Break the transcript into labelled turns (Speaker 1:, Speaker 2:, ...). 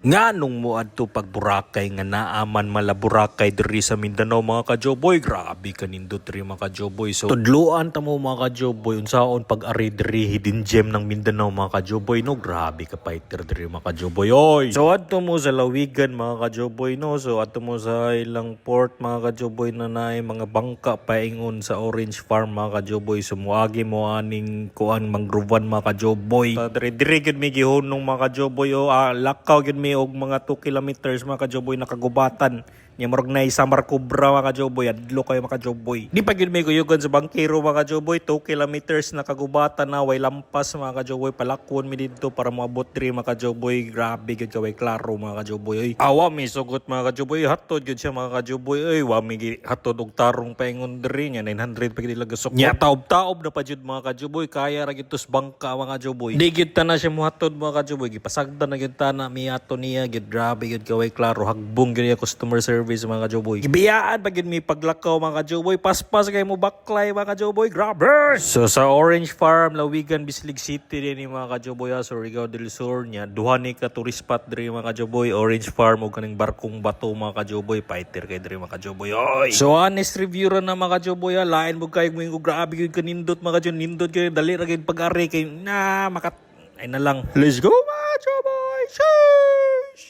Speaker 1: Nganong mo adto pag Boracay nga naaman mala Boracay diri sa Mindanao mga ka-Joboy. Grabe kanindot diri mga ka-Joboy. So tudloan ta mo mga ka-Joboy unsaon pag-ari diri hidden gem ng Mindanao mga ka-Joboy no. Grabe ka fighter diri mga ka-Joboy. Oy. So adto mo sa Lawigan mga ka-Joboy no. So adto mo sa ilang port mga ka-Joboy na naay mga bangka paingon sa Orange Farm mga ka-Joboy. So muagi mo aning kuan mangrovan mga ka-Joboy. So diri gid mi gihunong mga ka-Joboy lakaw gid mi og mga 2 kilometers mga ka-Joboy nakagubatan niya murag na isa Marcobra mga ka-Joboy adlo kayo mga ka-Joboy. Di pa gyud may kuyugan sa bangkero mga ka-Joboy 2 kilometers nakagubatan na way lampas mga ka-Joboy palakwon mi didto para moabot diri mga ka-Joboy. Grabe gyud kaway klaro mga ka-Joboy. Oy awa mi sugot mga ka-Joboy hatod gyud siya mga ka-Joboy. Oy wa mi hatod og tarong paingon diri nya 900 pa gyud lagasok nya taob-taob na pa jud mga ka-Joboy kaya ra gyud tus bangka mga ka-Joboy. Di gyud ta na siya mohatod mga ka-Joboy gipasagdan na gyud ta na miato niya gyud. Grabe gyud kaway klaro hagbong gyud customer service mga ka-Joboy. Gibiyaan pa gyud mi paglakaw mga ka-Joboy. Paspas kay mo baklay mga ka-Joboy. Grabe. So sa Orange Farm Lawigan Bislig City din mga ka-Joboy sa Surigao del Sur nya duha ni ka tourist spot diri mga ka-Joboy. Orange Farm ug kaning barkong bato mga ka-Joboy fighter kay diri mga ka-Joboy. Oy. So honest review ra na mga ka-Joboy lain mo kay mo grabe gyud kanindot mga ka-Joboy. Nindot kay dali ra gyud pag-ari kay na makat ay na lang. Let's go mga ka-Joboy. Sheesh.